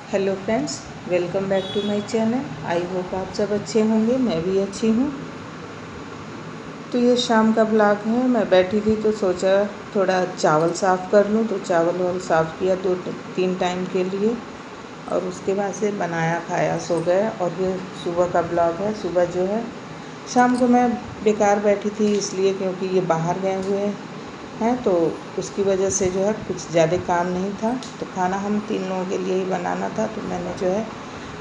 Hello friends, welcome back to my channel. I hope आप सब अच्छे होंगे, मैं भी अच्छी हूँ। तो ये शाम का ब्लॉग है। मैं बैठी थी तो सोचा थोड़ा चावल साफ़ कर लूँ, तो चावल साफ़ किया 2-3 टाइम के लिए और उसके बाद से बनाया खाया सो गए। और ये सुबह का ब्लॉग है। सुबह जो है शाम को मैं बेकार बैठी थी इसलिए क्योंकि ये बाहर गए हुए हैं, तो उसकी वजह से जो है कुछ ज़्यादा काम नहीं था। तो खाना हम 3 लोगों के लिए ही बनाना था, तो मैंने जो है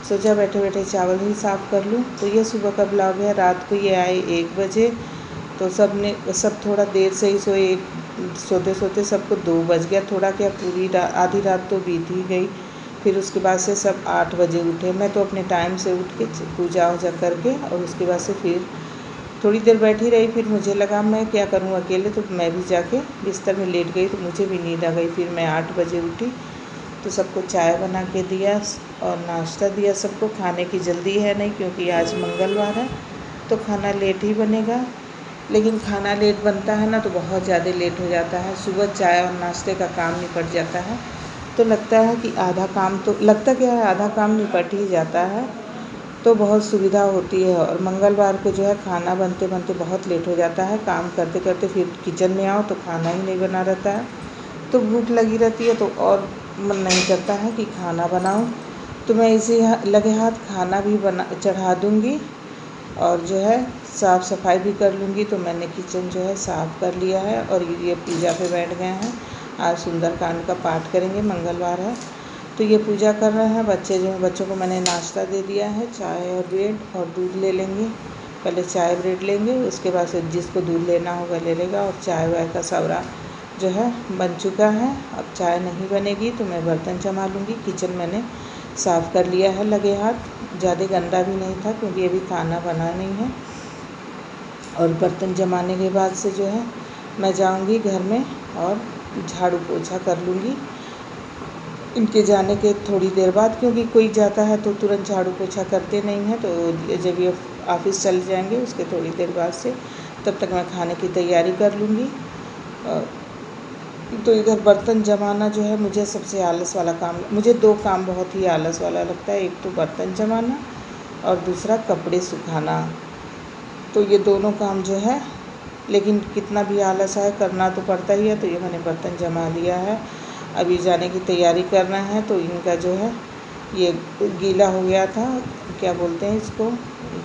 सोचा बैठे बैठे चावल ही साफ़ कर लूँ। तो ये सुबह का ब्लॉग है। रात को ये आए 1 बजे, तो सब थोड़ा देर से ही सोए। सोते सोते सबको 2 बज गया। थोड़ा क्या, पूरी आधी रात तो बीत ही गई। फिर उसके बाद से सब 8 बजे उठे। मैं तो अपने टाइम से उठ के पूजा वूजा करके और उसके बाद से फिर थोड़ी देर बैठी रही। फिर मुझे लगा मैं क्या करूँ अकेले, तो मैं भी जाके बिस्तर में लेट गई, तो मुझे भी नींद आ गई। फिर मैं 8 बजे उठी तो सबको चाय बना के दिया और नाश्ता दिया सबको। खाने की जल्दी है नहीं क्योंकि आज मंगलवार है, तो खाना लेट ही बनेगा। लेकिन खाना लेट बनता है ना तो बहुत ज़्यादा लेट हो जाता है। सुबह चाय और नाश्ते का काम निपट जाता है तो लगता है कि आधा काम, तो लगता क्या है आधा काम निपट ही जाता है, तो बहुत सुविधा होती है। और मंगलवार को जो है खाना बनते बनते बहुत लेट हो जाता है। काम करते करते फिर किचन में आओ तो खाना ही नहीं बना रहता है, तो भूख लगी रहती है, तो और मन नहीं करता है कि खाना बनाऊं। तो मैं इसी लगे हाथ खाना भी बना चढ़ा दूंगी और जो है साफ़ सफाई भी कर लूँगी। तो मैंने किचन जो है साफ़ कर लिया है और ये पूजा पे बैठ गए हैं। आज सुंदरकांड का पाठ करेंगे, मंगलवार है तो ये पूजा कर रहे हैं। बच्चे जो हैं, बच्चों को मैंने नाश्ता दे दिया है, चाय और ब्रेड और दूध ले लेंगे। पहले चाय ब्रेड लेंगे, उसके बाद से जिसको दूध लेना होगा ले लेगा। और चाय वाय का सवरा जो है बन चुका है। अब चाय नहीं बनेगी तो मैं बर्तन जमा लूँगी। किचन मैंने साफ़ कर लिया है लगे हाथ, ज़्यादा गंदा भी नहीं था क्योंकि अभी खाना बना नहीं है। और बर्तन जमाने के बाद से जो है मैं जाऊंगी घर में और झाड़ू पोछा कर लूँगी इनके जाने के थोड़ी देर बाद, क्योंकि कोई जाता है तो तुरंत झाड़ू पोछा करते नहीं हैं। तो जब ये ऑफिस चले जाएंगे उसके थोड़ी देर बाद से, तब तक मैं खाने की तैयारी कर लूँगी। तो इधर बर्तन जमाना जो है मुझे सबसे आलस वाला काम, मुझे 2 काम बहुत ही आलस वाला लगता है। एक तो बर्तन जमाना और दूसरा कपड़े सुखाना। तो ये दोनों काम जो है, लेकिन कितना भी आलस आए करना तो पड़ता ही है। तो ये मैंने बर्तन जमा लिया है। अभी जाने की तैयारी करना है। तो इनका जो है ये गीला हो गया था, क्या बोलते हैं इसको,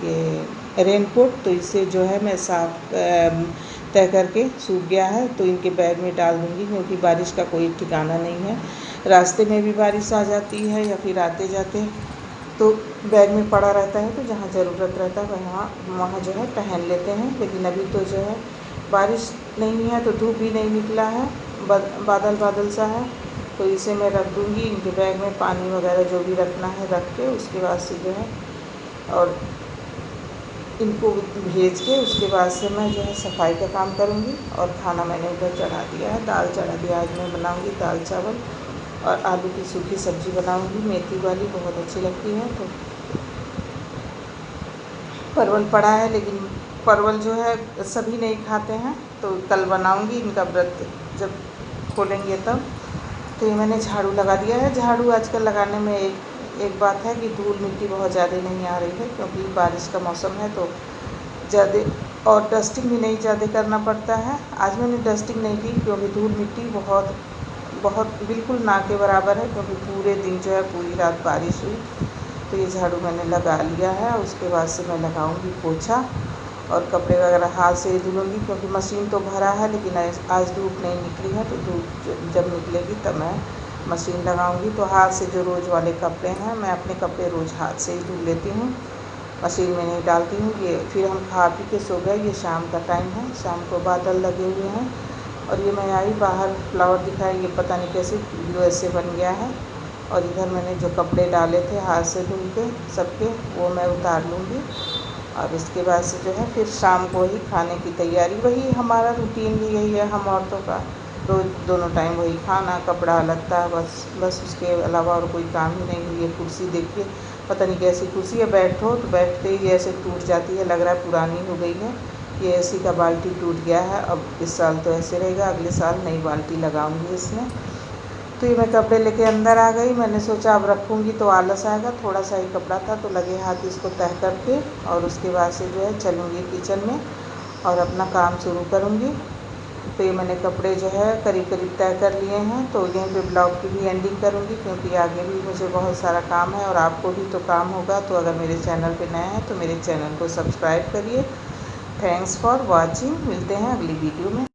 ये रेनकोट, तो इसे जो है मैं साफ तय करके सूख गया है तो इनके बैग में डाल दूँगी, क्योंकि बारिश का कोई ठिकाना नहीं है। रास्ते में भी बारिश आ जाती है या फिर आते जाते तो बैग में पड़ा रहता है, तो जहाँ ज़रूरत रहता है वहाँ वहाँ जो है पहन लेते हैं। लेकिन अभी तो जो है बारिश नहीं है तो धूप भी नहीं निकला है, बादल बादल सा है, तो इसे मैं रख दूँगी इनके बैग में। पानी वगैरह जो भी रखना है रख के उसके बाद से जो है और इनको भेज के उसके बाद से मैं जो है सफाई का काम करूँगी। और खाना मैंने उधर चढ़ा दिया है, दाल चढ़ा दिया। आज मैं बनाऊँगी दाल चावल और आलू की सूखी सब्ज़ी बनाऊँगी, मेथी वाली, बहुत अच्छी लगती है। तो परवल पड़ा है, लेकिन परवल जो है सभी नहीं खाते हैं, तो कल बनाऊँगी इनका व्रत जब खोलेंगे तब। तो ये मैंने झाड़ू लगा दिया है। झाड़ू आजकल लगाने में एक बात है कि धूल मिट्टी बहुत ज़्यादा नहीं आ रही है, क्योंकि बारिश का मौसम है तो ज़्यादा, और डस्टिंग भी नहीं ज़्यादा करना पड़ता है। आज मैंने डस्टिंग नहीं की क्योंकि धूल मिट्टी बहुत बहुत बिल्कुल ना के बराबर है, क्योंकि पूरे दिन जो है पूरी रात बारिश हुई। तो ये झाड़ू मैंने लगा लिया है। उसके बाद से मैं लगाऊंगी पोछा और कपड़े वगैरह हाथ से ही धुलूँगी, क्योंकि मशीन तो भरा है, लेकिन आज धूप नहीं निकली है। तो धूप जब निकलेगी तब मैं मशीन लगाऊंगी। तो हाथ से जो रोज़ वाले कपड़े हैं, मैं अपने कपड़े रोज़ हाथ से ही धुल लेती हूँ, मशीन में नहीं डालती हूँ। ये फिर हम खा पी के सो गए। ये शाम का टाइम है, शाम को बादल लगे हुए हैं। और ये मैं आई बाहर, फ्लावर दिखाई, ये पता नहीं कैसे वीडियो ऐसे बन गया है। और इधर मैंने जो कपड़े डाले थे हाथ से धुल के सबके, वो मैं उतार लूँगी। और इसके बाद से जो है फिर शाम को ही खाने की तैयारी। वही हमारा रूटीन भी यही है हम औरतों का, रोज़ दोनों टाइम वही खाना कपड़ा लत्ता, बस उसके अलावा और कोई काम ही नहीं है। ये कुर्सी देखिए, पता नहीं कैसी कुर्सी है, बैठो तो बैठते ही ऐसे टूट जाती है, लग रहा है पुरानी हो गई है। ये एसी का बाल्टी टूट गया है। अब इस साल तो ऐसे रहेगा, अगले साल नई बाल्टी लगाऊंगी इसमें। तो ये मैं कपड़े लेके अंदर आ गई। मैंने सोचा अब रखूँगी तो आलस आएगा, थोड़ा सा ही कपड़ा था तो लगे हाथ इसको तह करके और उसके बाद से जो है चलूँगी किचन में और अपना काम शुरू करूँगी। तो ये मैंने कपड़े जो है करीब करीब तय कर लिए हैं। तो यहीं पे ब्लॉग की भी एंडिंग करूँगी क्योंकि आगे भी मुझे बहुत सारा काम है और आपको भी तो काम होगा। तो अगर मेरे चैनल पे नए हैं तो मेरे चैनल को सब्सक्राइब करिए। Thanks for watching. मिलते हैं अगली वीडियो में।